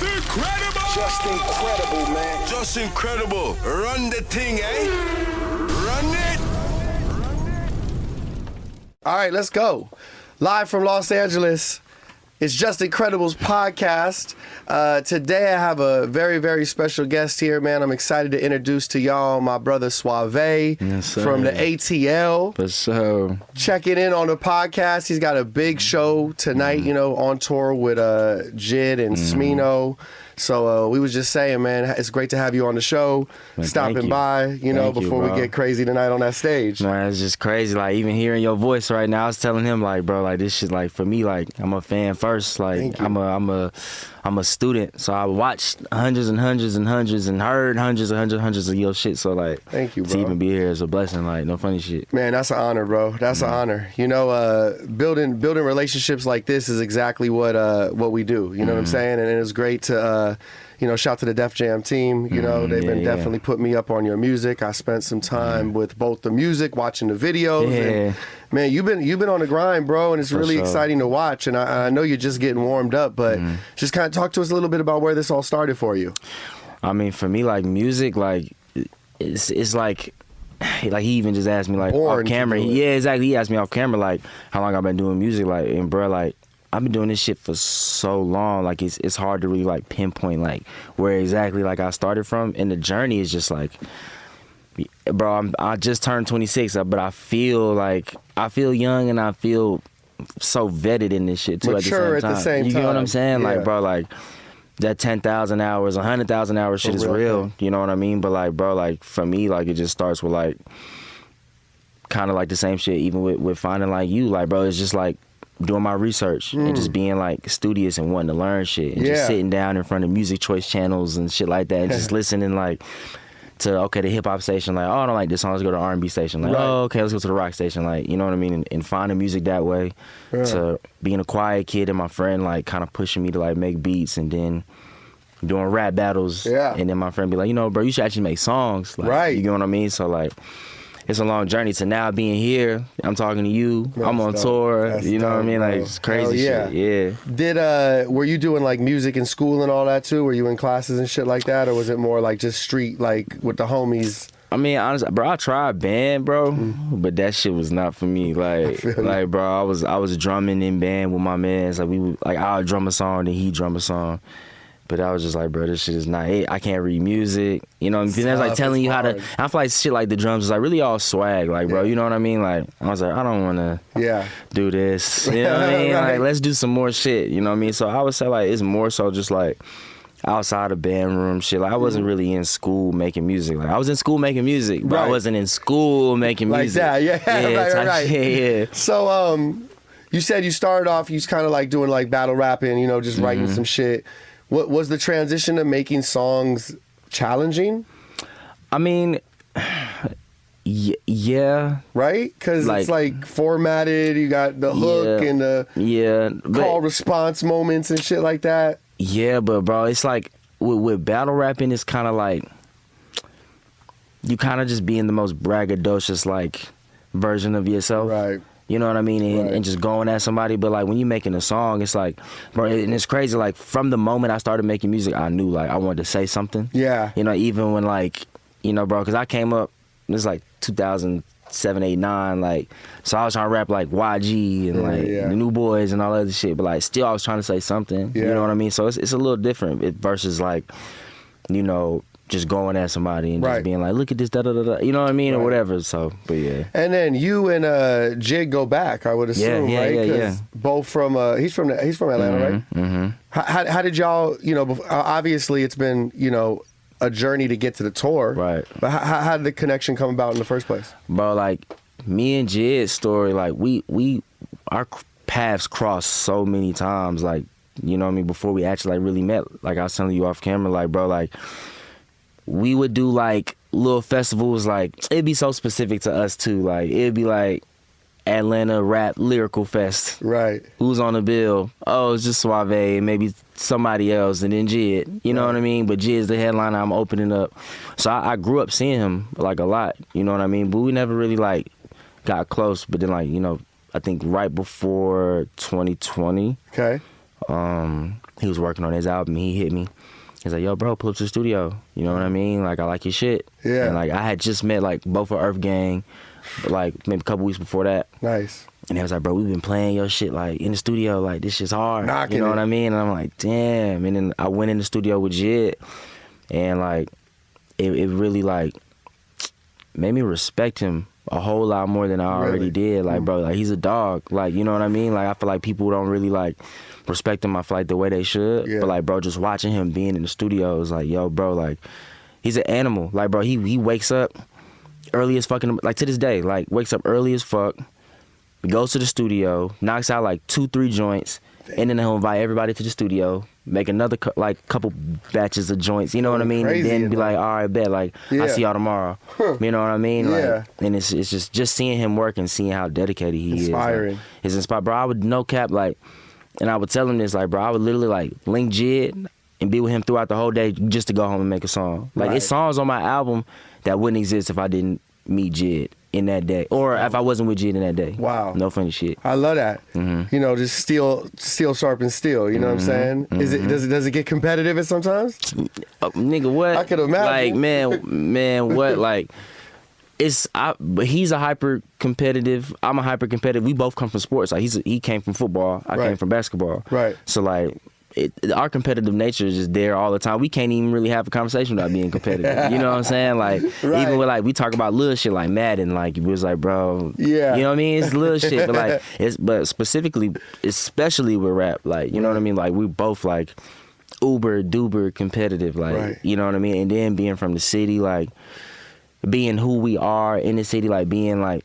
Just incredible! Just incredible, man. Just incredible. Run the thing, eh? Run it! All right, let's go. Live from Los Angeles, it's Just Incredible's podcast. Today I have a very, very special guest here, man. I'm excited to introduce to y'all my brother SwaVay from the ATL. For sure. Checking in on the podcast. He's got a big show tonight, you know, on tour with J.I.D and Smino. So we was just saying, man, it's great to have you on the show, man, stopping by, you know, before we get crazy tonight on that stage. Man, it's just crazy. Like, even hearing your voice right now, I was telling him, like, bro, like, this shit, like, for me, like, I'm a fan first. Like, I'm a student, so I watched hundreds and hundreds and hundreds and heard hundreds of your shit. So, like, thank you, bro. To even be here is a blessing. Like, no funny shit. Man, that's an honor, bro. That's an honor. You know, building relationships like this is exactly what we do. You know what I'm saying? And it's great to, you know, shout to the Def Jam team. You know, they've been definitely putting me up on your music. I spent some time with both the music, watching the videos. And, man, you've been on the grind, bro, and it's really exciting to watch. And I know you're just getting warmed up, but just kind of talk to us a little bit about where this all started for you. I mean, for me, like, music, like, it's like he even just asked me, like, off camera. Yeah, exactly. He asked me off camera, like, how long I've been doing music, like, and bro, like, I've been doing this shit for so long, like, it's hard to really, like, pinpoint, like, where exactly, like, I started from, and the journey is just, like, bro, I just turned 26, but I feel young, and I feel so vetted in this shit, too, Mature at the same time. You know what I'm saying? Yeah. Like, bro, like, that 10,000 hours, 100,000 hours shit is real, you know what I mean? But, like, bro, like, for me, like, it just starts with, like, kind of like the same shit, even with finding, like, you, like, bro, it's just, like, doing my research and just being, like, studious and wanting to learn shit and just sitting down in front of music choice channels and shit like that and just listening, like, to, okay, the hip-hop station, like, oh, I don't like this song, let's go to the R&B station, like, oh, okay, let's go to the rock station, like, you know what I mean, and finding music that way, to being a quiet kid and my friend, like, kind of pushing me to, like, make beats, and then doing rap battles, and then my friend be like, you know, bro, you should actually make songs, like, you know what I mean, so, like, it's a long journey to now being here. I'm talking to you. I'm on tour. You know what I mean? Like, it's crazy shit. Yeah. Were you doing, like, music in school and all that too? Were you in classes and shit like that, or was it more like just street, like, with the homies? I mean, honestly, bro, I tried band, bro, but that shit was not for me. Like, bro, I was drumming in band with my mans. Like, I would drum a song, then he'd drum a song. But I was just like, bro, this shit is not it. I can't read music. You know, and that's like telling you how to. I feel like shit like the drums is like really all swag. Like, bro, you know what I mean? Like, I was like, I don't want to do this. You know what I mean? Like, let's do some more shit. You know what I mean? So I would say, like, it's more so just like outside of band room shit. Like, I wasn't really in school making music. Like, I was in school making music, but I wasn't in school making music. Like that, right. Yeah. So, you said you started off, you was kind of like doing like battle rapping, you know, just writing some shit. What was the transition to making songs challenging? I mean, yeah. Right? Because like, it's like formatted, you got the hook and the call response moments and shit like that. Yeah, but bro, it's like with battle rapping, it's kind of like you kind of just being the most braggadocious, like, version of yourself. Right. You know what I mean? And just going at somebody. But, like, when you're making a song, it's like, bro, and it's crazy. Like, from the moment I started making music, I knew, like, I wanted to say something. Yeah. You know, even when, like, you know, bro, because I came up, this is like 2007, 8, 9, like, so I was trying to rap, like, YG and, like, the New Boys and all that other shit. But, like, still I was trying to say something. You know what I mean? So it's a little different versus, like, you know, just going at somebody and just being like, look at this, da-da-da-da, you know what I mean, or whatever, so, but yeah. And then you and Jig go back, I would assume, right? Yeah. Both from, he's from Atlanta, right? Mm-hmm. How did y'all, you know, obviously it's been, you know, a journey to get to the tour. Right. But how did the connection come about in the first place? Bro, like, me and Jid's story, like, our paths crossed so many times, like, you know what I mean, before we actually, like, really met. Like, I was telling you off camera, like, bro, like, we would do, like, little festivals, like, it'd be so specific to us, too. Like, it'd be, like, Atlanta Rap Lyrical Fest. Right. Who's on the bill? Oh, it's just SwaVay, maybe somebody else, and then J.I.D. You know what I mean? But J.I.D.'s the headliner, I'm opening up. So I grew up seeing him, like, a lot, you know what I mean? But we never really, like, got close. But then, like, you know, I think right before 2020, He was working on his album. He hit me. He's like, yo, bro, pull up to the studio. You know what I mean? Like, I like your shit. Yeah. And like, I had just met like both of Earth Gang, like maybe a couple weeks before that. Nice. And he was like, bro, we've been playing your shit like in the studio. Like, this shit's hard. Knocking you know it. what I mean? And I'm like, damn. And then I went in the studio with J.I.D. And like, it really like made me respect him a whole lot more than I already did. Like, bro, like he's a dog. Like, you know what I mean? Like, I feel like people don't really like respect him, I feel like, the way they should. Yeah. But like, bro, just watching him being in the studio is like, yo, bro, like, he's an animal. Like, bro, he wakes up early as fucking, like to this day, like wakes up early as fuck, goes to the studio, knocks out like 2-3 joints, and then he'll invite everybody to the studio, make another couple batches of joints, you know what I mean? And then be like, all right, bet, like, Yeah. I'll see y'all tomorrow. You know what I mean? Like, Yeah. and it's just seeing him work and seeing how dedicated he Inspiring. is. Like, it's inspiring. Bro, I would no cap, like, and I would tell him this, like, bro, I would literally like link J.I.D. and be with him throughout the whole day just to go home and make a song. Like, it's songs on my album that wouldn't exist if I didn't meet J.I.D. in that day, or if I wasn't with J.I.D. in that day. Wow. No funny shit. I love that. Mm-hmm. You know, just steel sharpens steel. You know what I'm saying? Is it does it get competitive at sometimes? Nigga, what? I could imagine. Like, man, what? Like, but he's a hyper competitive. I'm a hyper competitive. We both come from sports. Like, he came from football. I came from basketball. Right. So like, our competitive nature is just there all the time. We can't even really have a conversation without being competitive. You know what I'm saying? Like, Right. even with like, we talk about little shit like Madden. Like, it was like, bro, Yeah. you know what I mean? It's little shit, but like, but specifically, especially with rap, like, you know what I mean? Like, we both like uber duper competitive, like, Right. you know what I mean? And then being from the city, like, being who we are in the city, like being like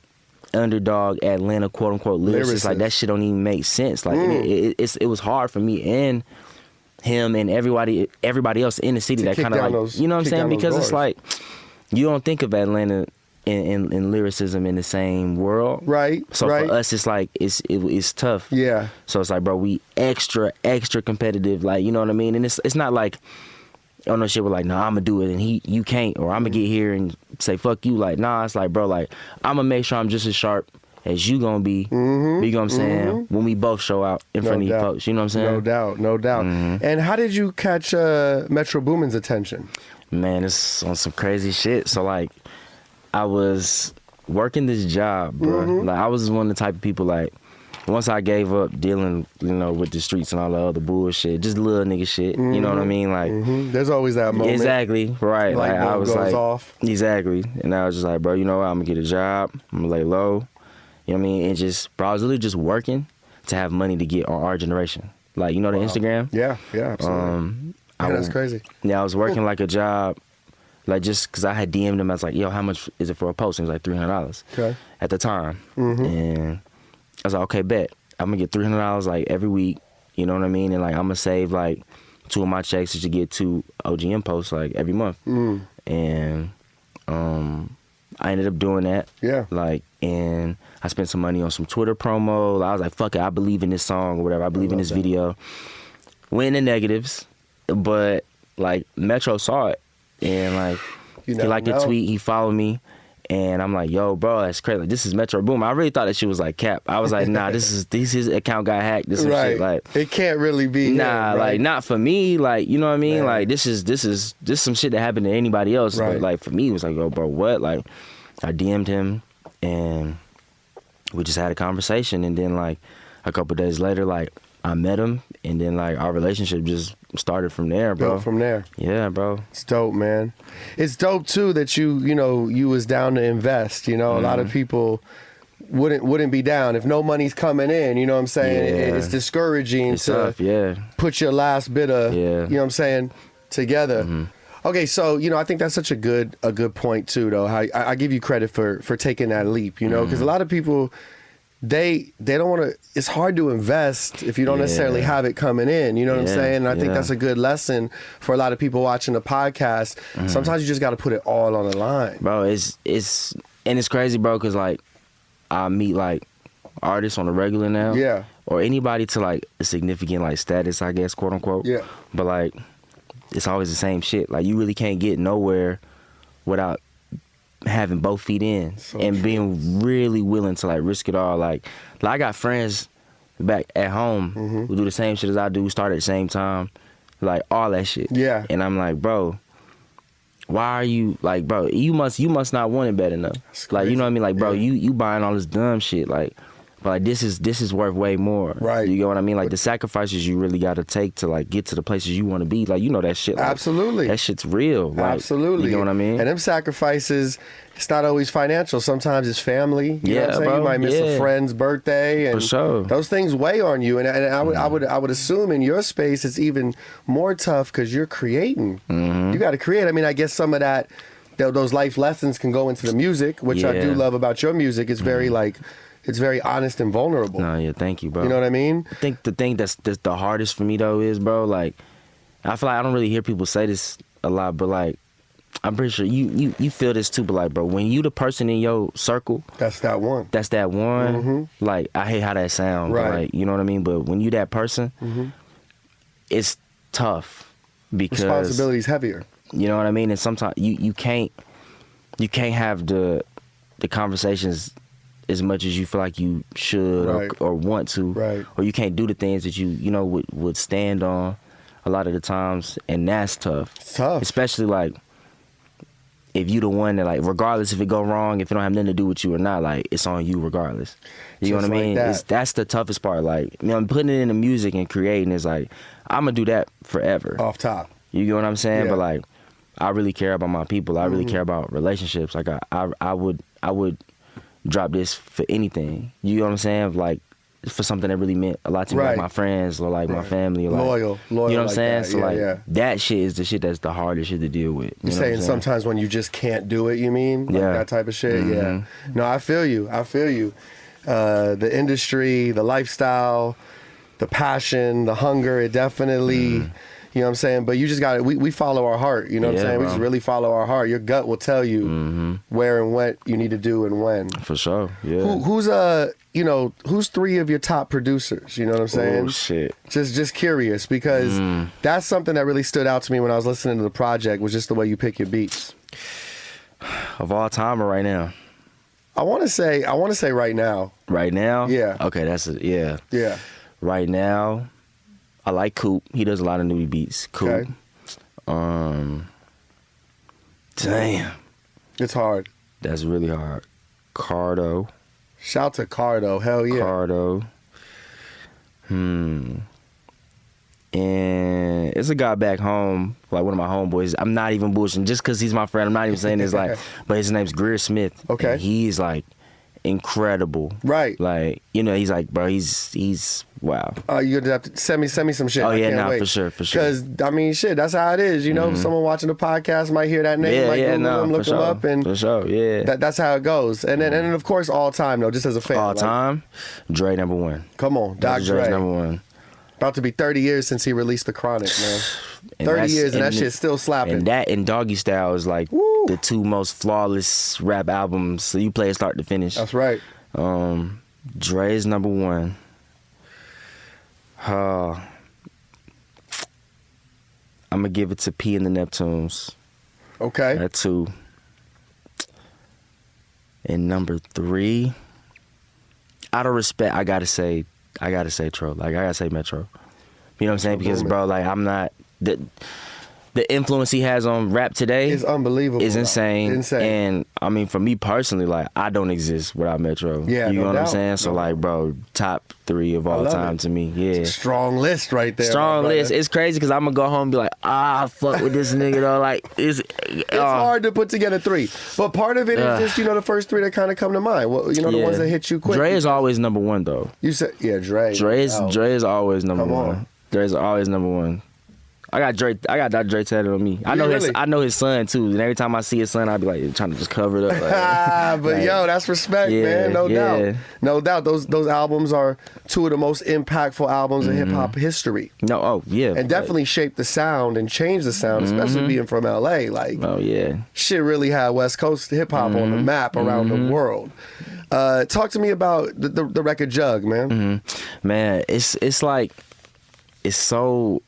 underdog Atlanta quote unquote lyricists, like that shit don't even make sense. Like it was hard for me and him and everybody else in the city that kind of like those, you know what I'm saying, because it's doors. like you don't think of Atlanta in lyricism in the same world, Right. So right. for us, it's like it's tough. Yeah. So it's like, bro, we extra competitive, like, you know what I mean? And it's not like, oh no shit, we're like, nah, I'm gonna do it and you can't, or I'm gonna get here and say fuck you. Like, nah, it's like, bro, like, I'm gonna make sure I'm just as sharp as you gonna be. You know what I'm saying? When we both show out in front of you folks, you know what I'm saying? No doubt, no doubt. And how did you catch Metro Boomin's attention? Man, it's on some crazy shit. So like, I was working this job, bro. Like, I was one of the type of people, like, once I gave up dealing, you know, with the streets and all the other bullshit, just little nigga shit, you know what I mean? Like, There's always that moment. exactly, right. Like, I was goes like, off. exactly. And I was just like, bro, you know what? I'm gonna get a job. I'm gonna lay low. You know what I mean? And just, bro, I was literally just working to have money to get on Our Generation. Like, you know the Instagram? Yeah, absolutely. That's crazy. Yeah, I was working like a job, like, just because I had DM'd him. I was like, yo, how much is it for a post? And it was like $300 Okay. at the time. And I was like, okay, bet. I'm going to get $300 like every week. You know what I mean? And like, I'm going to save like 2 of my checks to get 2 OGM posts like every month. And I ended up doing that. Yeah. Like, and I spent some money on some Twitter promo. I was like, fuck it, I believe in this song or whatever. I believe in this video. Went in the negatives, but like Metro saw it and like he liked the tweet, he followed me, and I'm like, yo, bro, that's crazy. Like, this is Metro Boomin. I really thought that shit was like cap. I was like, nah, his account got hacked. This is shit. Like, it can't really be. nah, him, right? like not for me. Like, you know what I mean? Man. Like, this is some shit that happened to anybody else. Right. But like for me, it was like, yo, bro, what? Like, I DM'd him and we just had a conversation, and then like a couple days later, like I met him, and then like our relationship just started from there, bro. Built from there. Yeah, bro. It's dope, man. It's dope too that you was down to invest. You know, a lot of people wouldn't be down if no money's coming in. You know what I'm saying? Yeah. It's discouraging It's to tough, yeah. put your last bit of you know what I'm saying together. Okay, so I think that's such a good point too, though. How I give you credit for taking that leap. You know, because a lot of people. They don't want to. It's hard to invest if you don't necessarily have it coming in. You know what I'm saying? And I think that's a good lesson for a lot of people watching the podcast. Sometimes you just got to put it all on the line, bro. It's crazy, bro, because like I meet like artists on the regular now, or anybody to like a significant like status, I guess, quote unquote. Yeah. But like it's always the same shit. Like you really can't get nowhere without having both feet in and being really willing to like risk it all. Like I got friends back at home who do the same shit as I do, start at the same time, like all that shit. Yeah. And I'm like, bro, why are you like, bro? You must not want it bad enough. Like, you know what I mean? Like, bro, you buying all this dumb shit, like. But like this is worth way more. Right. You get what I mean? Like the sacrifices you really got to take to like get to the places you want to be. Like you know that shit. Like, Absolutely. That shit's real. Like, Absolutely. You get what I mean? And them sacrifices, it's not always financial. Sometimes it's family. You know what I'm saying? bro. You might miss a friend's birthday, and For sure. those things weigh on you. And I would assume in your space it's even more tough because you're creating. You got to create. I mean, I guess some of that, those life lessons can go into the music, which I do love about your music. It's very like. It's very honest and vulnerable. No, yeah, thank you, bro. You know what I mean? I think the thing that's the hardest for me though is, bro, like I feel like I don't really hear people say this a lot, but like I'm pretty sure you feel this too, but like, bro, when you the person in your circle, that's that one. Like I hate how that sounds, right? But, like, you know what I mean? But when you that person, it's tough because responsibility's heavier. You know what I mean? And sometimes you can't have the conversations as much as you feel like you should or want to, or you can't do the things that you know would stand on a lot of the times, and that's tough. It's tough, especially like if you the one that like, regardless if it go wrong, if it don't have nothing to do with you or not, like it's on you regardless. You know what I mean? That's the toughest part. Like, you know, putting it in the music and creating is like I'm gonna do that forever. Off top. You get what I'm saying? Yeah. But like, I really care about my people. I really care about relationships. Like I would drop this for anything. You know what I'm saying? Like for something that really meant a lot to me, like my friends or like my family. Or like, loyal. You know what I'm like saying? That. So like that shit is the shit that's the hardest shit to deal with. You're saying sometimes when you just can't do it, you mean? Like that type of shit? Yeah. No, I feel you. The industry, the lifestyle, the passion, the hunger, it definitely... You know what I'm saying? But you just got to, we follow our heart. You know what I'm saying? Bro. We just really follow our heart. Your gut will tell you where and what you need to do and when. For sure, yeah. Who's three of your top producers? You know what I'm saying? Oh, shit. Just curious, because that's something that really stood out to me when I was listening to the project, was just the way you pick your beats. Of all time or right now? I want to say right now. Right now? Yeah. Okay, that's it. Yeah. Yeah. Right now, I like Coop. He does a lot of new beats. Coop. Okay. Damn. It's hard. That's really hard. Cardo. Shout to Cardo. Hell yeah. Cardo. And it's a guy back home, like one of my homeboys. I'm not even bullshitting. Just because he's my friend, I'm not even saying this like, but his name's Greer Smith. Okay. And he's like incredible. Right. Like, you know, he's like, bro, he's wow. You're gonna have to send me some shit. Oh I yeah, can't wait. for sure. Because I mean, shit, that's how it is. You know, someone watching the podcast might hear that name, look him up, and for sure, yeah. That's how it goes. And then of course, all time though, just as a fan. All time, Dre number one. Come on, Dr. Dre's Dre. number one. About to be 30 years since he released The Chronic, man. 30 years and that shit's still slapping. And that and Doggy Style is like the two most flawless rap albums. So you play it start to finish. That's right. Dre's number one. I'm gonna give it to P and the Neptunes. Okay. At 2. And number 3, out of respect, I gotta say Tro. Like I gotta say Metro. You know what I'm saying? Because bro, like I'm not the influence he has on rap today is unbelievable. Is insane. And I mean, for me personally, like I don't exist without Metro. Yeah, you know what I'm saying? No. So like, bro, top 3 of all time to me. Yeah, it's a strong list right there. Strong list. It's crazy because I'm gonna go home and be like, fuck with this nigga though. Like it's hard to put together 3, but part of it is just the first 3 that kind of come to mind. Well, the ones that hit you quick. Dre is always number 1 though. You said Dre. Dre is always number 1. Dre's always number 1. I got Dr. Dre tatted on me. I know his son too, and every time I see his son, I be like trying to just cover it up. Like, but yo, that's respect, man. No doubt. Those albums are 2 of the most impactful albums in hip hop history. And definitely shaped the sound and changed the sound, especially being from LA. Like, shit really had West Coast hip hop on the map around the world. Talk to me about the record Jug, man. Man, it's like it's so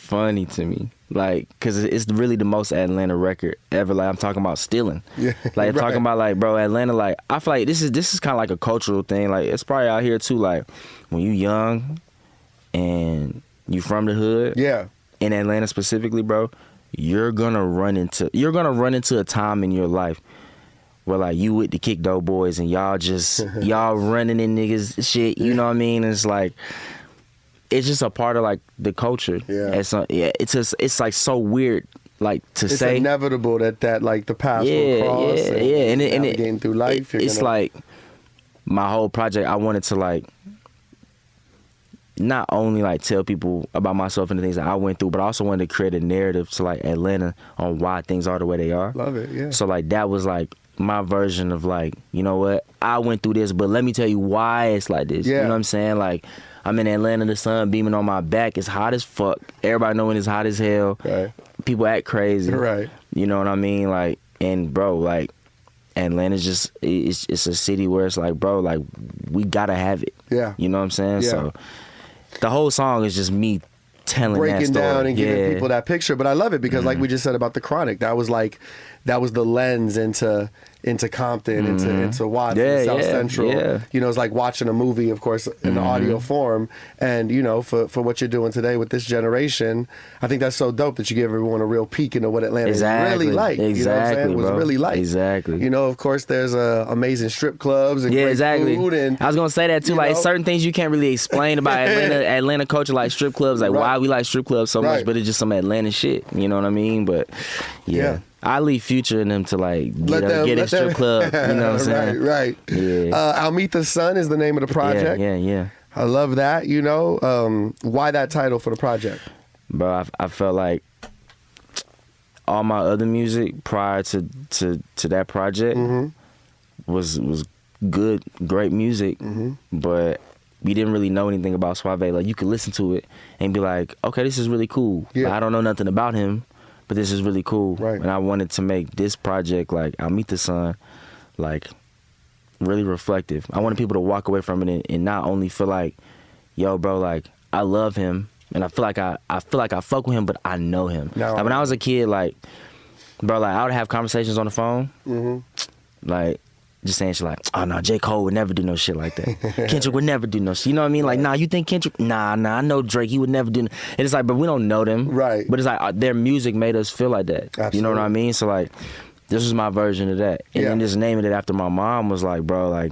funny to me. Like, cause it's really the most Atlanta record ever. Like, I'm talking about stealing. Yeah, like, I'm right. talking about like, bro, Atlanta. Like, I feel like this is kind of like a cultural thing. Like, it's probably out here too. Like, when you young and you from the hood, Yeah. in Atlanta specifically, bro, you're gonna run into a time in your life where like you with the Kick Dough Boys and y'all just y'all running in niggas shit. You know what I mean? It's like. It's just a part of like the culture. Yeah. It's like so weird, like to It's say. inevitable that like the path will cross. And navigating through life. It's like my whole project. I wanted to like not only like tell people about myself and the things that I went through, but I also wanted to create a narrative to like Atlanta on why things are the way they are. Love it. Yeah. So like that was like my version of like, you know what, I went through this, but let me tell you why it's like this. Yeah. You know what I'm saying? Like, I'm in Atlanta, the sun beaming on my back. It's hot as fuck. Everybody knowing it's hot as hell. Right. People act crazy. Right. You know what I mean? Like, and bro, like, Atlanta's just, it's a city where it's like, bro, like, we gotta have it. Yeah. You know what I'm saying? Yeah. So, the whole song is just me telling that Breaking story. down and giving Yeah. people that picture. But I love it because like we just said about the Chronic, that was the lens into Compton, into Watts, Yeah, South yeah, Central. yeah. You know, it's like watching a movie, of course, in the audio form. And, you know, for what you're doing today with this generation, I think that's so dope that you give everyone a real peek into what Atlanta is really like. Exactly, you know what I'm saying? It was bro. really like. Exactly. You know, of course, there's amazing strip clubs and great food. And, I was gonna say that too. you Like know? certain things you can't really explain about Atlanta culture, like strip clubs, like Right. why we like strip clubs so Right. much, but it's just some Atlanta shit. You know what I mean? But yeah. I leave Future in them to like get a strip club. You know what I'm saying? Right. Yeah. Almetha's Son is the name of the project. Yeah. I love that. You know, why that title for the project? Bro, I felt like all my other music prior to that project was good, great music, but we didn't really know anything about SwaVay. Like, you could listen to it and be like, okay, this is really cool. Yeah. Like, I don't know nothing about him, but this is really cool. Right. And I wanted to make this project, like Almetha Son, like really reflective. I wanted people to walk away from it and not only feel like, yo, bro, like I love him and I feel like I fuck with him, but I know him. No. Like when I was a kid, like, bro, like I would have conversations on the phone, like just saying shit like, oh no, J. Cole would never do no shit like that. Kendrick would never do no shit. You know what I mean? Like, nah, you think Kendrick? Nah, I know Drake. He would never do. And it's like, but we don't know them, Right. But it's like their music made us feel like that. Absolutely. You know what I mean? So like, this was my version of that, and then just naming it after my mom was like, bro, like,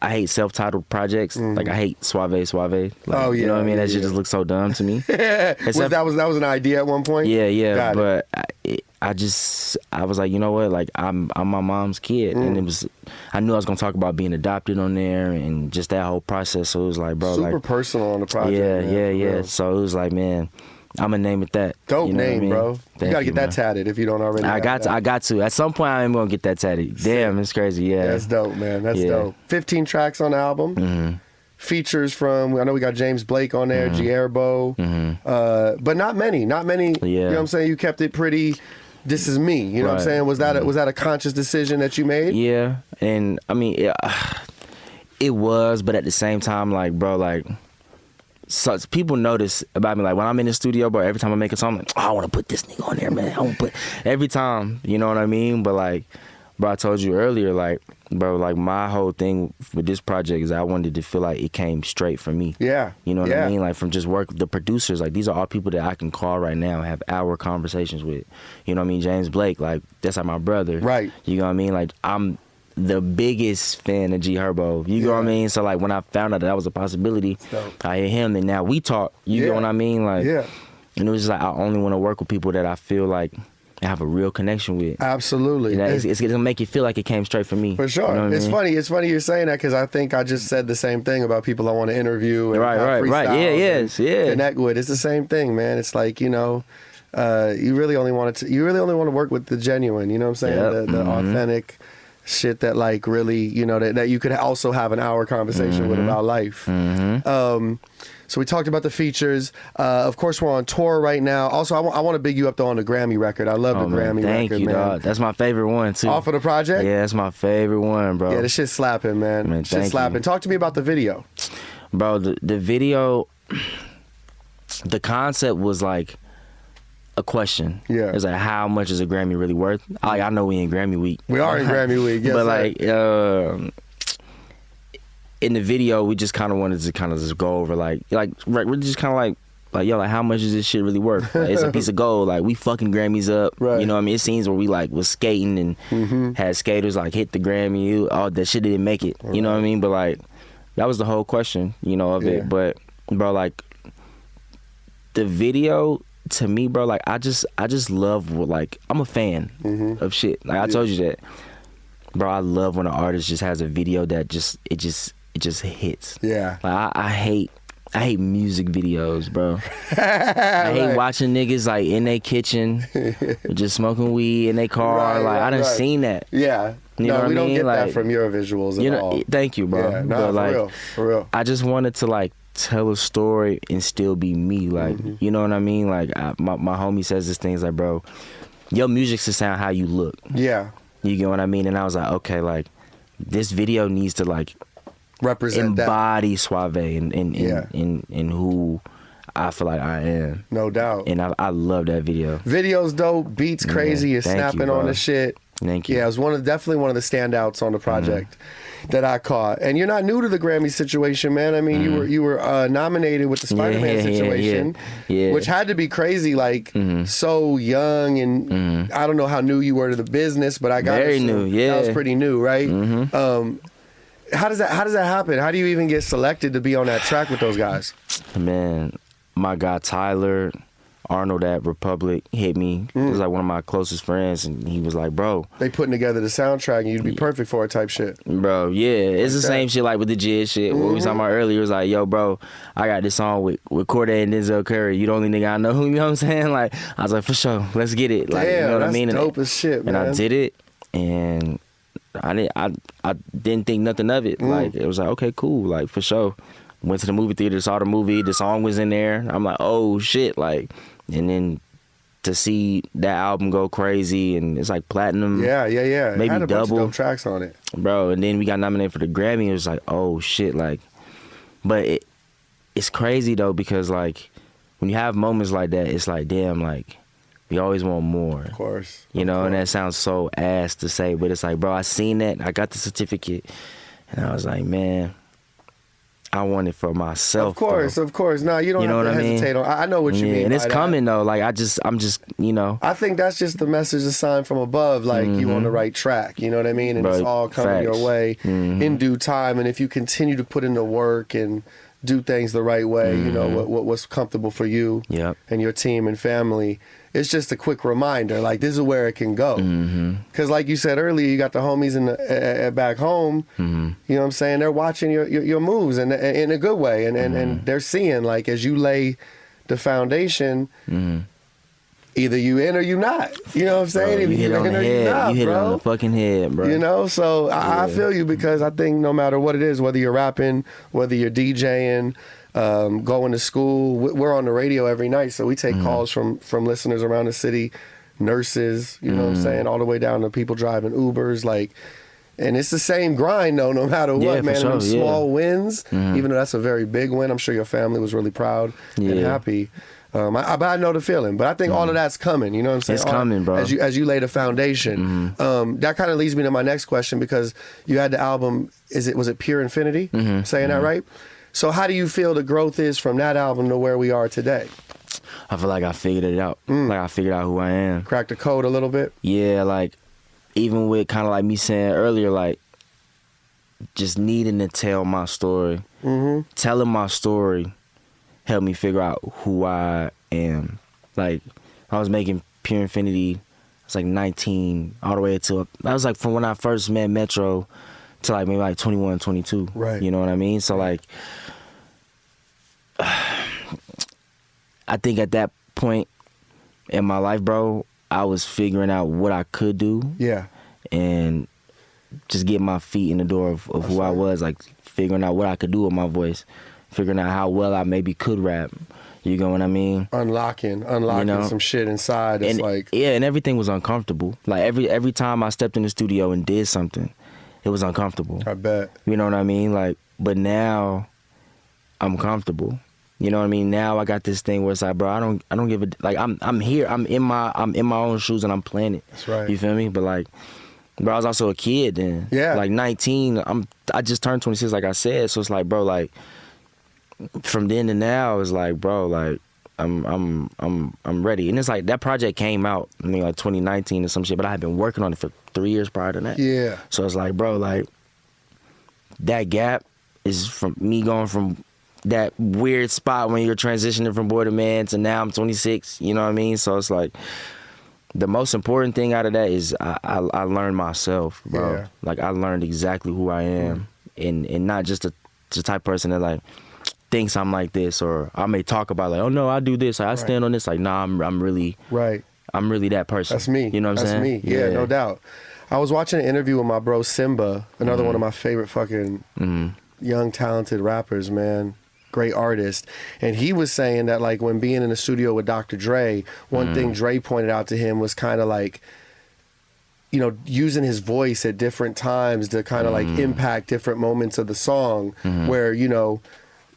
I hate self-titled projects. Like I hate SwaVay. Like, Oh, you know what I mean? yeah, That shit just looks so dumb to me. that was an idea at one point? Yeah, Got it. but I was like, you know what? Like I'm my mom's kid, and I knew I was gonna talk about being adopted on there and just that whole process. So it was like, bro, Super like personal on the project. man, for yeah. real. So it was like, man, I'm gonna name it that. Dope You know what I name, mean? bro. Thank You gotta get that man. tatted if you don't already. I have got that. to. At some point, I am gonna get that tatted. Damn, it's crazy. Yeah, That's dope, man. That's Yeah. dope. 15 tracks on the album. Features from, I know we got James Blake on there, Gierbo, but not many. You know what I'm saying? You kept it pretty. This is me. You know what I'm Right. saying? Was that a conscious decision that you made? Yeah, and I mean, it was, but at the same time, like, bro, like, so people notice about me, like, when I'm in the studio, bro, every time I make a song, I'm like, oh, I want to put this nigga on there, man. I want to put, every time, you know what I mean? But, like, bro, I told you earlier, like, bro, like, my whole thing with this project is I wanted to feel like it came straight from me. Yeah. You know what Yeah. I mean? Like, from just work, the producers, like, these are all people that I can call right now and have hour conversations with. You know what I mean? James Blake, like, that's like my brother. Right. You know what I mean? Like, I'm the biggest fan of G Herbo. You know what I mean? So, like, when I found out that was a possibility, dope. I hear him and now we talk. You Yeah. know what I mean? Like, Yeah. and it was just like, I only want to work with people that I feel like I have a real connection with. Absolutely. You know, it's gonna make you feel like it came straight from me. For sure. You know what I It's mean? funny. It's funny you're saying that because I think I just said the same thing about people I want to interview and have Right. freestyles and Yeah. connect with. It's the same thing, man. It's like, you know, you really only want to work with the genuine, you know what I'm saying? Yep. The authentic shit that like really, you know, that you could also have an hour conversation with about life. So we talked about the features. Of course, we're on tour right now. Also, I want to big you up though on the Grammy record. I love the Grammy Thank record, you, man. dog. That's my favorite one too. Off of the project? Yeah, that's my favorite one, bro. Yeah, this shit's slapping, man. Man, Shit's thank slapping. you. Talk to me about the video. Bro, the video, the concept was like a question. Yeah. It was like, how much is a Grammy really worth? I know we in Grammy week. We are in Grammy week, yes, but sir. like in the video, we just kind of wanted to kind of just go over like we're just kind of like yo, like how much is this shit really worth? Like, it's a piece of gold. Like we fucking Grammys up. Right. You know what I mean? It scenes where we like was skating and had skaters like hit the Grammy. All that shit didn't make it. Right. You know what I mean? But like that was the whole question, you know, of it. But bro, like the video to me, bro, like I just love like I'm a fan of shit. Like I told you that, bro. I love when an artist just has a video that just hits. Yeah. Like I hate music videos, bro. I hate watching niggas like in their kitchen, just smoking weed in their car. I done seen that. Yeah. You know what we I don't mean? get Like, that from your visuals at all. Thank you, bro. Yeah, but like, for real. I just wanted to like tell a story and still be me. Like, you know what I mean? Like, my homie says this thing, he's like, bro, your music should sound how you look. Yeah. You get what I mean? And I was like, okay, like, this video needs to like Represent embody SwaVay and who I feel like I am. No doubt. And I love that video. Video's dope, beats crazy, you're snapping on the shit. Thank you. Yeah, it was definitely one of the standouts on the project that I caught. And you're not new to the Grammy situation, man. I mean, you were nominated with the Spider-Man situation, which had to be crazy, like so young, and I don't know how new you were to the business, but I got very new. Yeah, that was pretty new, right? How does that happen? How do you even get selected to be on that track with those guys? Man, my guy Tyler Arnold at Republic hit me. He was like one of my closest friends, and he was like, bro, they putting together the soundtrack and you'd be perfect for it type shit. Bro, yeah, it's the same shit like with the J.I.D shit. What we was talking about earlier, it was like, yo, bro, I got this song with Corday and Denzel Curry. You the only nigga I know. You know what I'm saying? Like, I was like, for sure, let's get it. Like, Damn, you know what that's I mean? dope as shit, man. And I did it, and I didn't think nothing of it. Like, it was like, okay, cool, like, for sure. Went to the movie theater, saw the movie, the song was in there. I'm like, oh, shit, like, and then to see that album go crazy, and it's like platinum. Yeah. Maybe it had a double. bunch of dope tracks on it. Bro, and then we got nominated for the Grammy. It was like, oh, shit, like, but it's crazy, though, because, like, when you have moments like that, it's like, damn, like, we always want more. Of course. You know, and that sounds so ass to say, but it's like, bro, I seen that, I got the certificate, and I was like, man, I want it for myself. Of course. No, you don't have to hesitate on. I know what you mean. And it's by coming that. though. Like I'm just, you know. I think that's just the message, a sign from above, like you on the right track. You know what I mean? And Bro, it's all coming facts. your way in due time. And if you continue to put in the work and do things the right way, you know what's comfortable for you and your team and family. It's just a quick reminder, like this is where it can go. Because like you said earlier, you got the homies back home. You know what I'm saying? They're watching your moves and in a good way, and they're seeing, like, as you lay the foundation, either you in or you not. You know what I'm saying? Bro, you hit it on the head. You hit it on the fucking head, bro. You know, so I feel you, because I think no matter what it is, whether you're rapping, whether you're DJing, going to school, we're on the radio every night, so we take calls from listeners around the city, nurses, you know what I'm saying, all the way down to people driving Ubers, like, and it's the same grind though, no matter what, man. Sure, and them small wins, even though that's a very big win, I'm sure your family was really proud and happy. But I know the feeling. But I think all of that's coming. You know what I'm saying? It's coming, bro. As you lay the foundation. That kind of leads me to my next question, because you had the album. Was it Pure Infinity? Saying that right? So how do you feel the growth is from that album to where we are today? I feel like I figured it out. Like I figured out who I am. Cracked the code a little bit? Yeah, like even with kind of like me saying earlier, like just needing to tell my story. Telling my story helped me figure out who I am. Like I was making Pure Infinity, I was like 19 all the way to, that was like from when I first met Metro to like maybe like 21, 22. Right. You know what I mean? So like, I think at that point in my life, bro, I was figuring out what I could do. Yeah. And just getting my feet in the door of who I was, like figuring out what I could do with my voice, figuring out how well I maybe could rap. You know what I mean? Unlocking you know? Some shit inside that's like... Yeah, and everything was uncomfortable. Like every time I stepped in the studio and did something, it was uncomfortable. I bet. You know what I mean? Like, but now I'm comfortable. You know what I mean? Now I got this thing where it's like, bro, I don't give a like. I'm here. I'm in my own shoes and I'm playing it. That's right. You feel me? But like, bro, I was also a kid then. Yeah. Like 19. I just turned 26, like I said. So it's like, bro, like from then to now, it's like, bro, like I'm ready. And it's like that project came out, I mean, like 2019 or some shit. But I had been working on it for 3 years prior to that. Yeah. So it's like, bro, like that gap is from me going from that weird spot when you're transitioning from boy to man to now I'm 26, you know what I mean? So it's like the most important thing out of that is I learned myself, bro. Yeah. Like I learned exactly who I am and not just the type of person that like thinks I'm like this, or I may talk about like, oh no, I do this, or I stand on this. Like, nah, I'm really that person. That's me. You know what I'm saying? That's me. Yeah, no doubt. I was watching an interview with my bro Simba, another one of my favorite fucking young talented rappers, man. Great artist. And he was saying that like when being in the studio with Dr. Dre, one thing Dre pointed out to him was kind of like, you know, using his voice at different times to kind of like impact different moments of the song where, you know,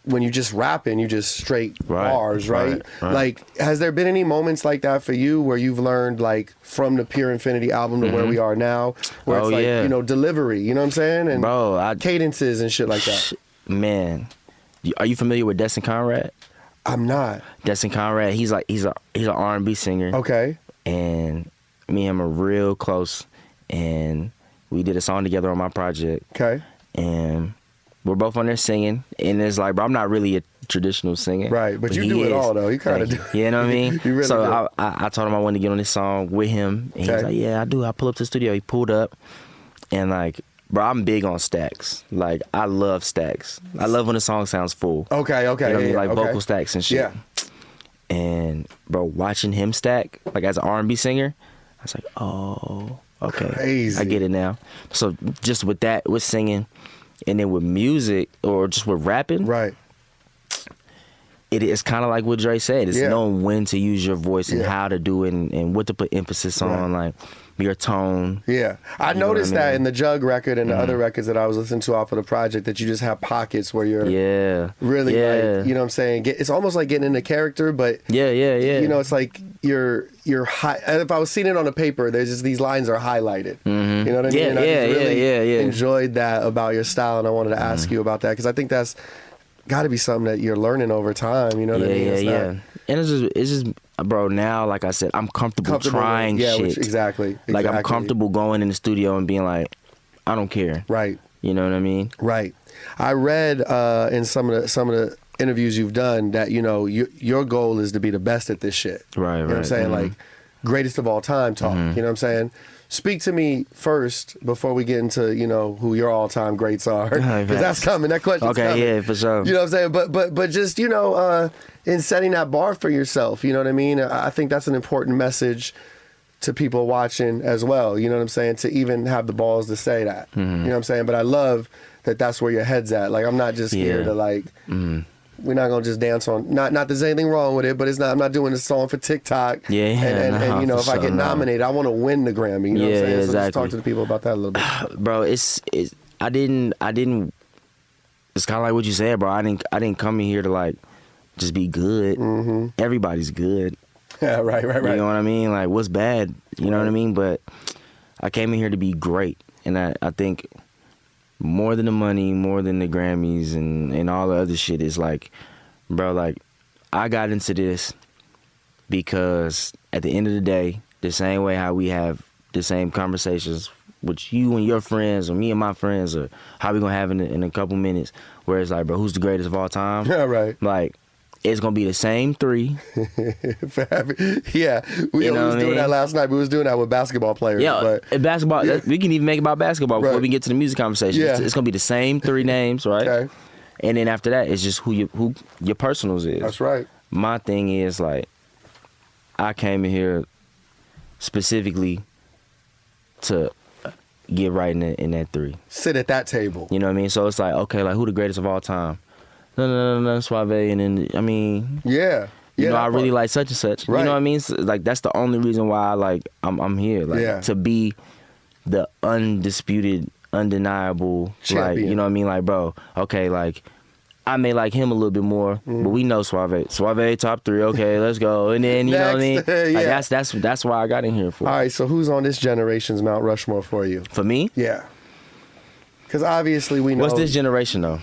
when you just rapping, you just straight bars, right? Like, has there been any moments like that for you where you've learned like from the Pure Infinity album to where we are now, where it's like, you know, delivery, you know what I'm saying? And bro, cadences and shit like that. Man, are you familiar with Destin Conrad? I'm not. Destin Conrad, he's an R&B singer. Okay. And me and him are real close, and we did a song together on my project. Okay. And we're both on there singing, and it's like, bro, I'm not really a traditional singer. Right, but you do it all, though. You kind of do. You know what I mean? You really so do. I told him I wanted to get on this song with him, and he's like, yeah, I do. I pull up to the studio. He pulled up, and like, bro, I'm big on stacks. Like, I love stacks. I love when the song sounds full. Okay. You know what I mean? Like okay. vocal stacks and shit. Yeah. And, bro, watching him stack, like as an R&B singer, I was like, oh, okay. Crazy. I get it now. So just with that, with singing, and then with music or just with rapping, right? It is kind of like what Dre said. It's knowing when to use your voice and how to do it and what to put emphasis on, like your tone. Yeah. I noticed that in the Jug record and the other records that I was listening to off of the project, that you just have pockets where you're really like, you know what I'm saying? It's almost like getting into character, but you know, it's like you're high. If I was seeing it on the paper, there's just these lines are highlighted. You know what I mean? And I just really enjoyed that about your style, and I wanted to ask you about that because I think that's got to be something that you're learning over time. You know what I mean? And it's just, bro. Now, like I said, I'm comfortable trying shit. Exactly. Like I'm comfortable going in the studio and being like, I don't care. Right. You know what I mean? Right. I read in some of the interviews you've done that, you know, your goal is to be the best at this shit. Right. You know what I'm saying? Like greatest of all time talk. You know what I'm saying? Speak to me first before we get into, you know, who your all-time greats are. Because that's coming. That question's coming. Okay, yeah, for sure. You know what I'm saying? But just, you know, in setting that bar for yourself, you know what I mean? I think that's an important message to people watching as well. You know what I'm saying? To even have the balls to say that. You know what I'm saying? But I love that that's where your head's at. Like, I'm not just here to, like... We're not gonna just dance on. Not that there's anything wrong with it, but it's not. I'm not doing this song for TikTok. And you know, if I get nominated, I want to win the Grammy. You know what I'm saying? So just talk to the people about that a little bit, bro. I didn't. It's kind of like what you said, bro. I didn't come in here to like just be good. Everybody's good. Yeah, right. You know what I mean? Like, what's bad? You know what I mean? But I came in here to be great, and I think. More than the money, more than the Grammys and all the other shit is like, bro, like, I got into this because at the end of the day, the same way how we have the same conversations with you and your friends or me and my friends or how we gonna have in a couple minutes, where it's like, bro, who's the greatest of all time? Yeah, right. Like, it's gonna be the same three. Yeah, we was doing that last night. We was doing that with basketball players. Yeah, but basketball. We can even make it about basketball before we get to the music conversation. Yeah. It's gonna be the same three names, right? Okay. And then after that, it's just who your personals is. That's right. My thing is like, I came in here specifically to get right in that three. Sit at that table. You know what I mean? So it's like, okay, like who the greatest of all time? No, SwaVay, and then I mean, you know, I really like such and such. Right. You know what I mean? So, like, that's the only reason why like I'm here, like to be the undisputed, undeniable, champion. like, you know what I mean? Like, bro, okay, like I may like him a little bit more, but we know SwaVay. SwaVay top 3. Okay, let's go. And then you know what I mean. Yeah. Like, that's why I got in here for. All right, so who's on this generation's Mount Rushmore for you? For me? Yeah. Because obviously we know. What's this generation though?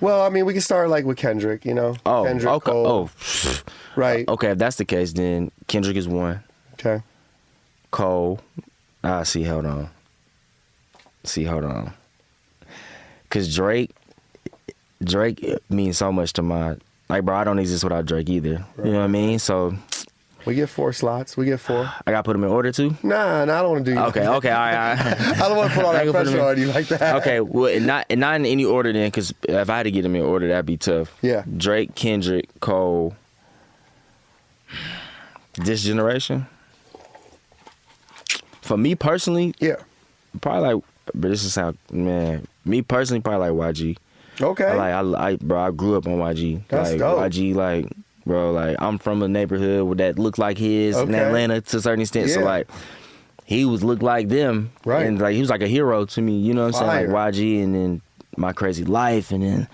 Well, I mean, we can start like with Kendrick. You know. Oh, Kendrick, okay. Cole. Oh, right. Okay, if that's the case, then Kendrick is 1. Okay. Cole. Hold on. Cause Drake means so much to my, like, bro, I don't exist without Drake either. Right. You know what I mean? So we get 4 slots. We get 4. I gotta put them in order too? Nah, I don't want to do that. Okay, all right. I don't want to put all that pressure on you like that. Okay, well, not in any order then, because if I had to get them in order, that'd be tough. Yeah. Drake, Kendrick, Cole. This generation? For me personally, yeah, probably like, but this is sound, man, me personally, probably like YG. Okay. Bro, I grew up on YG. That's like, dope. YG, like, bro, like, I'm from a neighborhood that looked like his in Atlanta to a certain extent. Yeah. So, like, he looked like them. Right. And, like, he was like a hero to me. You know what I'm saying? Fire. Like, YG and then My Crazy Life and then.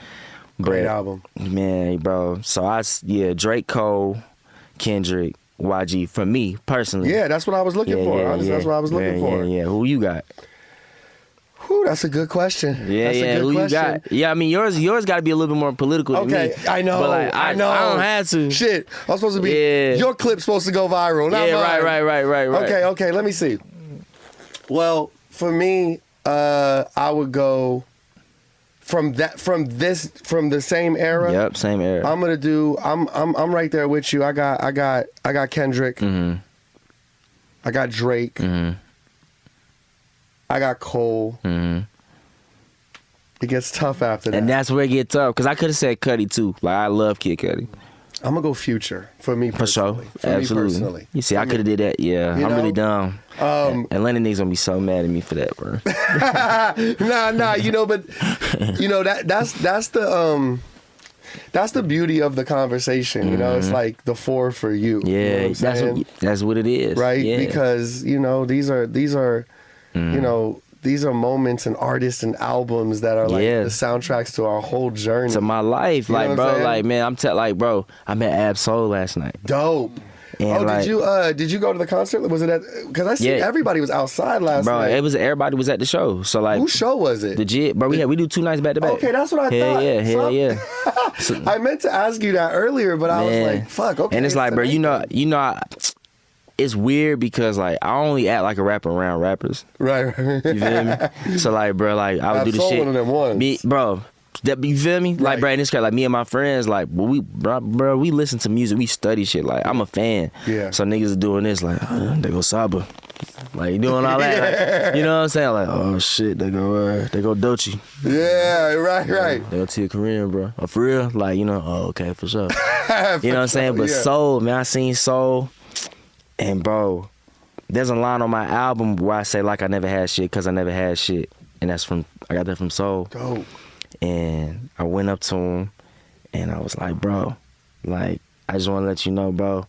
Great album. Man, bro. So, Drake, Cole, Kendrick, YG, for me, personally. Yeah, that's what I was looking for. That's what I was looking for. Yeah. Who you got? Whew, that's a good question. Yeah, that's a good who question. you got? Yeah, I mean, yours got to be a little bit more political than me. Okay, I know. But like, I know. I don't have to. Shit, I'm supposed to be. Yeah. Your clip's supposed to go viral. Not mine. Right. Okay. Let me see. Well, for me, I would go from the same era. Yep, same era. I'm gonna do. I'm right there with you. I got Kendrick. Mm-hmm. I got Drake. Mm-hmm. I got Cole. Mm-hmm. It gets tough after that. And that's where it gets tough. Because I could have said Cudi too. Like, I love Kid Cudi. I'm going to go Future for me personally. For sure. Absolutely. Me personally. You see, I could have did that. Yeah. I'm really dumb. Atlanta niggas going to be so mad at me for that, bro. Nah. But, that's the beauty of the conversation. You know, it's like the 4 for you. Yeah, you know that's what it is. Right? Yeah. Because, these are these are moments and artists and albums that are like the soundtracks to our whole journey. To my life. You know like, bro, like, man, bro, I met Ab Soul last night. Dope. And did you go to the concert? Was it at, because I see everybody was outside last night. Bro, everybody was at the show. So like, whose show was it? The JID, bro. We do 2 nights back to back. Okay, that's what I thought. Yeah. So, I meant to ask you that earlier, but I was like, fuck, okay. And it's like, bro, it's weird because like I only act like a rapper around rappers. Right. You feel me? So like, bro, like I would do the shit. One of them ones. Bro. You feel me? Like, bro, in this case, like me and my friends, like, we listen to music, we study shit. Like, I'm a fan. Yeah. So niggas are doing this, like, they go Saba. Like, doing all that. Like, you know what I'm saying? Like, oh shit, they go Doechii. Yeah, right. They go to Korean, bro. Oh, for real? Like, oh, okay, for sure. You know what I'm saying? But Soul, man, I seen Soul, and bro, there's a line on my album where I say like I never had shit because I never had shit, and I got that from Soul. Dope. And I went up to him, and I was like, bro, like, I just want to let you know, bro,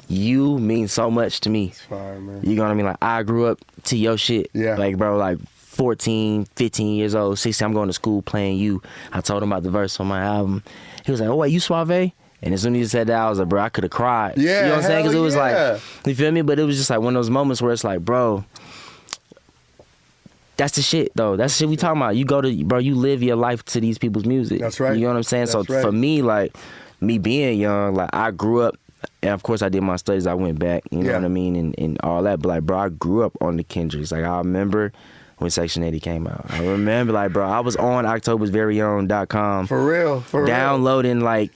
you mean so much to me. It's fine, man. You know what I mean? Like, I grew up to your shit. Yeah. Like, bro, like 14, 15 years old, 16, I'm going to school playing you. I told him about the verse on my album. He was like, oh, wait, you SwaVay? And as soon as he said that, I was like, bro, I could have cried. Yeah, you know what I'm saying? Because it was like, you feel me? But it was just like one of those moments where it's like, bro, that's the shit, though. That's the shit we talking about. You live your life to these people's music. That's right. You know what I'm saying? That's so right. for me, like, me being young, like, I grew up, and of course I did my studies. I went back, you know what I mean, and all that. But, like, bro, I grew up on the Kendricks. Like, I remember when Section 80 came out. I remember, like, bro, I was on octobersveryown.com. For real. Downloading, like,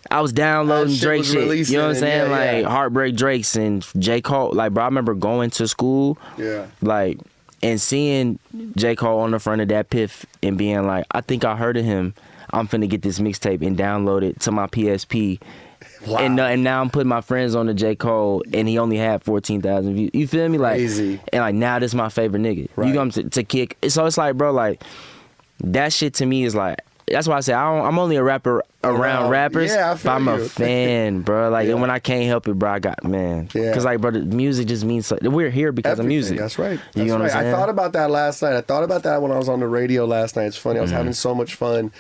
I was downloading Drake shit. You know what I'm saying? Yeah. Like, Heartbreak Drakes and J. Cole. Like, bro, I remember going to school. Yeah. Like, and seeing J. Cole on the front of that Piff and being like, I think I heard of him. I'm finna get this mixtape and download it to my PSP. Wow. And now I'm putting my friends on the J. Cole, and he only had 14,000 views. You feel me? Like, crazy. And like, now this is my favorite nigga. Right. You come to kick. So it's like, bro, like, that shit to me is like, that's why I say I'm only a rapper around rappers. Yeah, I but feel I'm you. a fan, bro. Like, and when I can't help it, bro, I got, man. Yeah. Because, like, bro, the music just means so, we're here because of music. That's right. You know what I'm saying? I thought about that last night. I thought about that when I was on the radio last night. It's funny. I was having so much fun.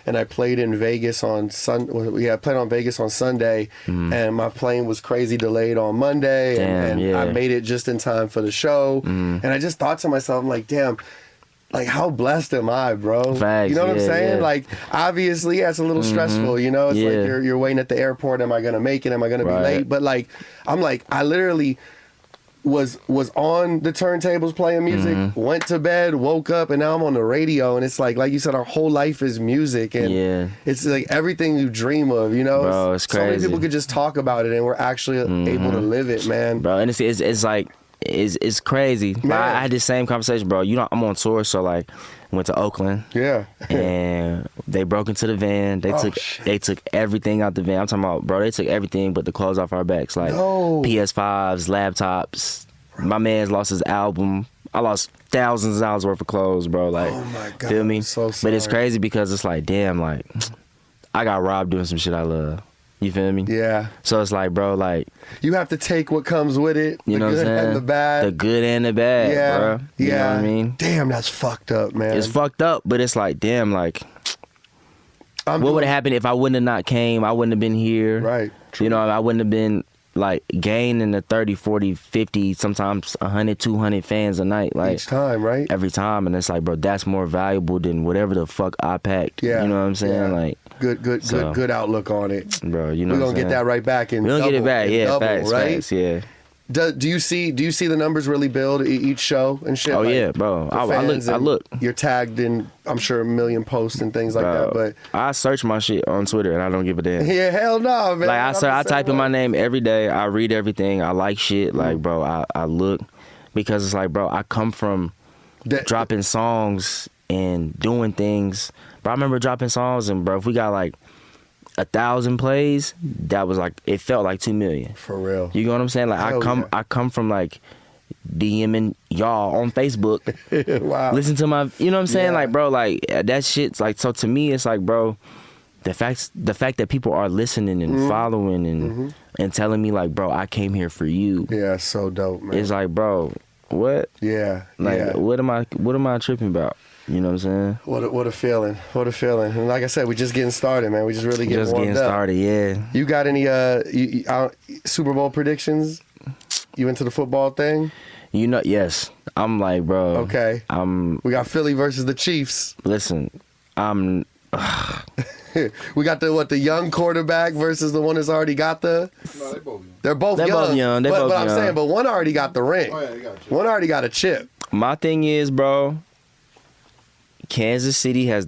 and I played in Vegas on I played on Vegas on Sunday, and my plane was crazy delayed on Monday, and I made it just in time for the show. And I just thought to myself, I'm like, damn. Like, how blessed am I, bro? Facts, you know what I'm saying? yeah. Like, obviously, that's a little stressful, you know? It's like you're waiting at the airport. Am I going to make it? Am I going to be late? But, like, I'm like, I literally was on the turntables playing music, went to bed, woke up, and now I'm on the radio. And it's like you said, our whole life is music. And it's like everything you dream of, you know? Bro, it's crazy. So many people could just talk about it, and we're actually able to live it, man. Bro, and it's like... It's crazy. I had this same conversation, bro. You know, I'm on tour, so like, went to Oakland. Yeah. And they broke into the van. They took everything out the van. I'm talking about, bro. They took everything but the clothes off our backs, like PS5s, laptops. My man's lost his album. I lost thousands of dollars worth of clothes, bro. Like, oh my God, feel me? I'm so sorry. But it's crazy because it's like, damn, like, I got robbed doing some shit I love. You feel me? Yeah. So it's like, bro, like... You have to take what comes with it. You know what I'm saying? The good and the bad. The good and the bad, bro. You know what I mean? Damn, that's fucked up, man. It's fucked up, but it's like, damn, like... what would have happened if I wouldn't have not came? I wouldn't have been here. Right. True. You know, I wouldn't have been, like, gaining the 30, 40, 50, sometimes 100, 200 fans a night. Like, each time, right? Every time. And it's like, bro, that's more valuable than whatever the fuck I packed. Yeah. You know what I'm saying? Yeah. Like... Good outlook on it, bro. You know, we're gonna get that right back in. We gonna get it back, double, facts, yeah. Do you see the numbers really build each show and shit? Oh like, yeah, bro. I look. You're tagged in, I'm sure, a million posts and things like that. But I search my shit on Twitter and I don't give a damn. Yeah, hell no, man. Like I type in my name every day. I read everything. I like shit. Like, bro, I look because it's like, bro, I come from dropping songs and doing things. But I remember dropping songs and, bro, if we got like 1,000 plays, that was like, it felt like 2 million. For real. You know what I'm saying? Like, I come from like DMing y'all on Facebook. Wow. Listen to my, you know what I'm saying? Like, bro, like that shit's like, so to me, it's like, bro, the fact that people are listening and following and telling me like, bro, I came here for you. Yeah, so dope, man. It's like, bro, what? Yeah. Like, what am I tripping about? You know what I'm saying? What a feeling. What a feeling. And like I said, we're just getting started, man. We just really getting warmed up. Started, yeah. You got any Super Bowl predictions? You into the football thing? You know, yes. I'm like, bro. Okay. We got Philly versus the Chiefs. Listen, we got the young quarterback versus the one that's already got the... No, they're both young. But I'm saying, but one already got the ring. Oh, yeah, they got you. One already got a chip. My thing is, bro... Kansas City has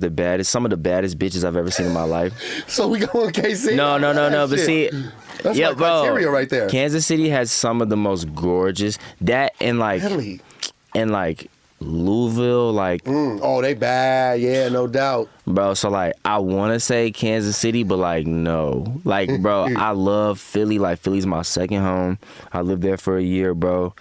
some of the baddest bitches I've ever seen in my life. So we going KC? No. But see, that's my criteria right there. Kansas City has some of the most gorgeous. That and like, really? And like Louisville, like. Oh, they bad. Yeah, no doubt. Bro, so like, I want to say Kansas City, but like, no. Like, bro, I love Philly. Like, Philly's my second home. I lived there for a year, bro.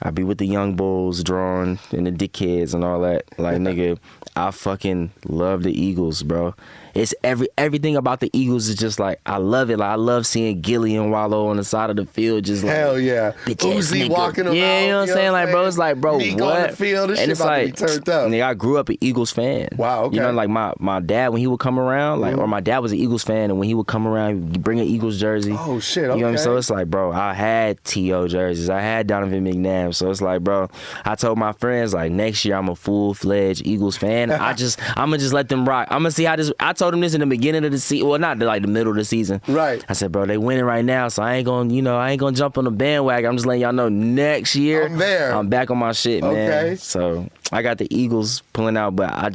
I be with the young bulls, drawing, and the dickheads and all that. Like, nigga, I fucking love the Eagles, bro. It's everything about the Eagles is just like, I love it. Like, I love seeing Gilly and Wallow on the side of the field, just like, hell yeah, Uzi walking around. Yeah, you know what I'm saying? Like, bro, it's like, bro, Meek what? On the field, this and shit it's about like, to be turned up. Nigga, I grew up an Eagles fan. Wow, okay. You know, like my dad when he would come around, like, or my dad was an Eagles fan, and when he would come around, he'd bring an Eagles jersey. Oh shit, okay. You know what I mean? So it's like, bro, I had T.O. jerseys, I had Donovan McNabb. So it's like, bro, I told my friends like, next year I'm a full-fledged Eagles fan. I'ma just let them rock. I'ma see how this. I told them this in the beginning of the season. Well, not like the middle of the season. Right. I said, bro, they winning right now, so I ain't gonna jump on the bandwagon. I'm just letting y'all know next year I'm there. I'm back on my shit, man. Okay. So I got the Eagles pulling out, but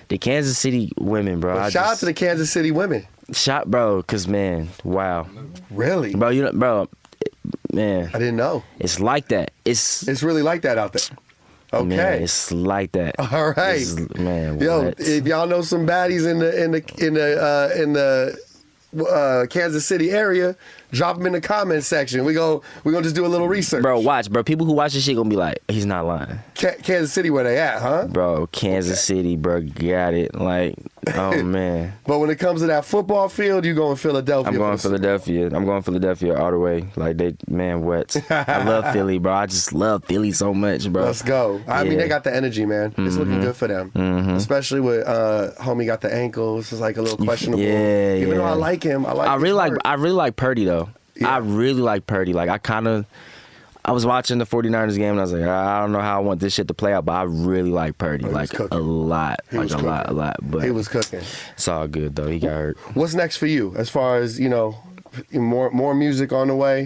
the Kansas City women, bro. Well, shout out to the Kansas City women. Bro, cause man, wow. Really? Bro, man. I didn't know. It's like that. It's really like that out there. Okay. Man, it's like that. All right. Man, yo, what? if y'all know some baddies in the Kansas City area, Drop them in the comment section. We gonna just do a little research. Bro, watch, bro. People who watch this shit gonna be like, he's not lying. Kansas City, where they at, huh? Bro, Kansas City, bro, got it. Like, oh man. But when it comes to that football field, you going Philadelphia. I'm going Philadelphia. I'm going Philadelphia all the way. Like, what? I love Philly, bro. I just love Philly so much, bro. Let's go. I mean, they got the energy, man. It's looking good for them. Especially with homie got the ankles. It's like a little questionable. Yeah, Even though I like him, I really like Purdy though. Yeah. I really like Purdy. Like I was watching the 49ers game and I was like, I don't know how I want this shit to play out, but I really like Purdy. Like a lot. Like a lot. But he was cooking. It's all good though. He got hurt. What's next for you as far as, more music on the way?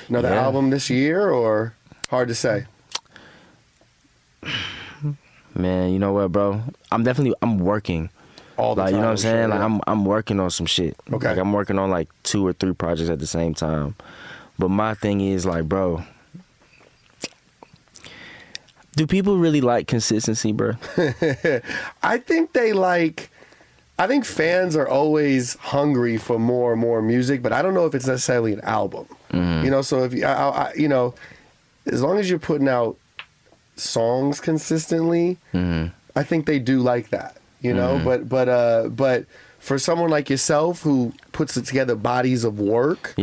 Another album this year or hard to say? Man, you know what, bro? I'm working. All the time. You know what I'm saying? Sure, like I'm working on some shit. Okay. Like I'm working on like 2 or 3 projects at the same time. But my thing is like, bro, do people really like consistency, bro? I think fans are always hungry for more and more music, but I don't know if it's necessarily an album. So if as long as you're putting out songs consistently, I think they do like that. But for someone like yourself who puts it together bodies of work,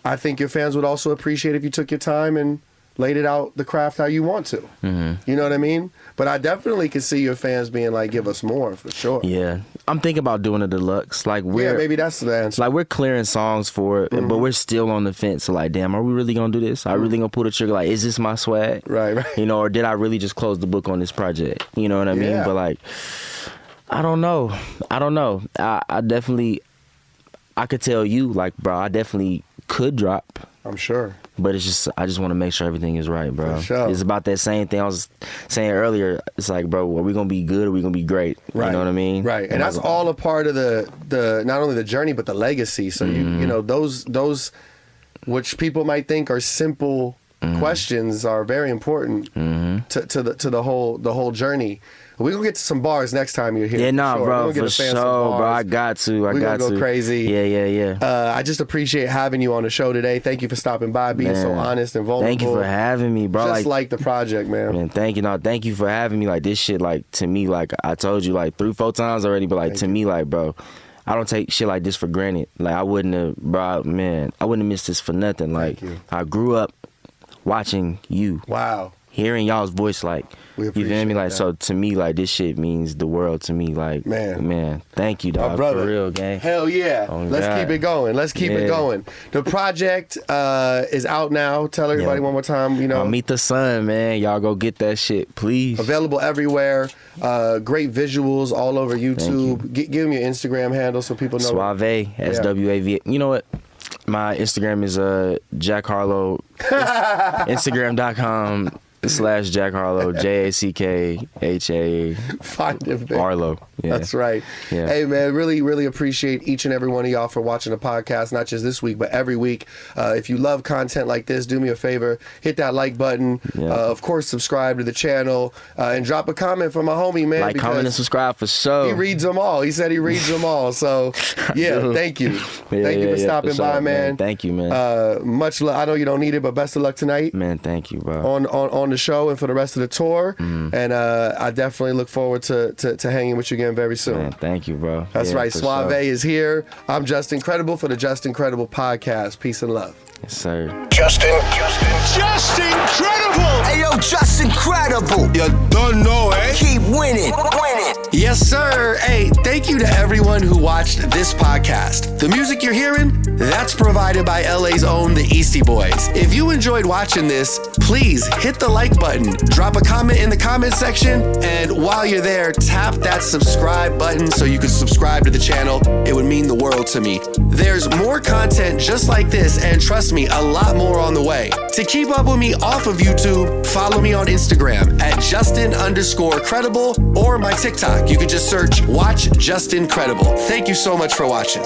I think your fans would also appreciate if you took your time and laid it out the craft how you want to. You know what I mean? But I definitely can see your fans being like, give us more for sure. Yeah. I'm thinking about doing a deluxe. Like maybe that's the answer. Like we're clearing songs for it, but we're still on the fence. So like, damn, are we really gonna do this? Are we really gonna pull the trigger? Like, is this my swag? Right. Or did I really just close the book on this project? You know what I mean? But like, I don't know. I definitely, I could tell you, like, bro, I definitely could drop. I'm sure. But it's just, I just want to make sure everything is right, bro. For sure. It's about that same thing I was saying earlier. It's like, bro, are we going to be good or are we going to be great? Right. You know what I mean? Right. And that's all a part of the not only the journey, but the legacy. So, those which people might think are simple questions are very important to the whole journey. We're going to get to some bars next time you're here. Yeah, nah, sure. bro, for sure, bro. I got to. We're going to go crazy. Yeah. I just appreciate having you on the show today. Thank you for stopping by, being so honest and vulnerable. Thank you for having me, bro. Just like the project, man. Man, thank you. No, thank you for having me. Like, this shit, like, to me, like, I told you, like, 3-4 times already, but, like, me, like, bro, I don't take shit like this for granted. Like, I wouldn't have missed this for nothing. Like, I grew up watching you. Wow. Hearing y'all's voice, like, you feel me? Like, that. so to me, like, this shit means the world to me. Like, man, thank you, dog. Brother. For real, gang. Hell yeah. Oh, Let's keep it going. The project is out now. Tell everybody one more time, Almetha Sun, man. Y'all go get that shit, please. Available everywhere. Great visuals all over YouTube. Give them your Instagram handle so people know. SwaVay, SWAV. You know what? My Instagram is Jack Harlow. Instagram.com/Jack Harlow, JACKHA. Find him, man. Harlow. Yeah. That's right. Yeah. Hey, man, really, really appreciate each and every one of y'all for watching the podcast, not just this week, but every week. If you love content like this, do me a favor, hit that like button. Of course, subscribe to the channel and drop a comment for my homie, man. Like, comment, and subscribe for sure. He reads them all. He said he reads them all. So, thank you. Thank you for stopping by, man. Thank you, man. Much love. I know you don't need it, but best of luck tonight. Man, thank you, bro. On the show and for the rest of the tour. And I definitely look forward to hanging with you again very soon. Man, thank you, bro. That's right. SwaVay is here. I'm Just Incredible for the Just Incredible podcast. Peace and love. Yes, sir. Just incredible! Hey, yo, Just Incredible. You don't know, eh? Keep winning. Yes, sir. Hey, thank you to everyone who watched this podcast. The music you're hearing, that's provided by LA's own The Eastie Boys. If you enjoyed watching this, please hit the like button, drop a comment in the comment section, and while you're there, tap that subscribe button so you can subscribe to the channel. It would mean the world to me. There's more content just like this, and trust me, a lot more on the way. To keep up with me off of YouTube, follow me on Instagram at Justin_credible or my TikTok. You can just search Watch Just Incredible. Thank you so much for watching.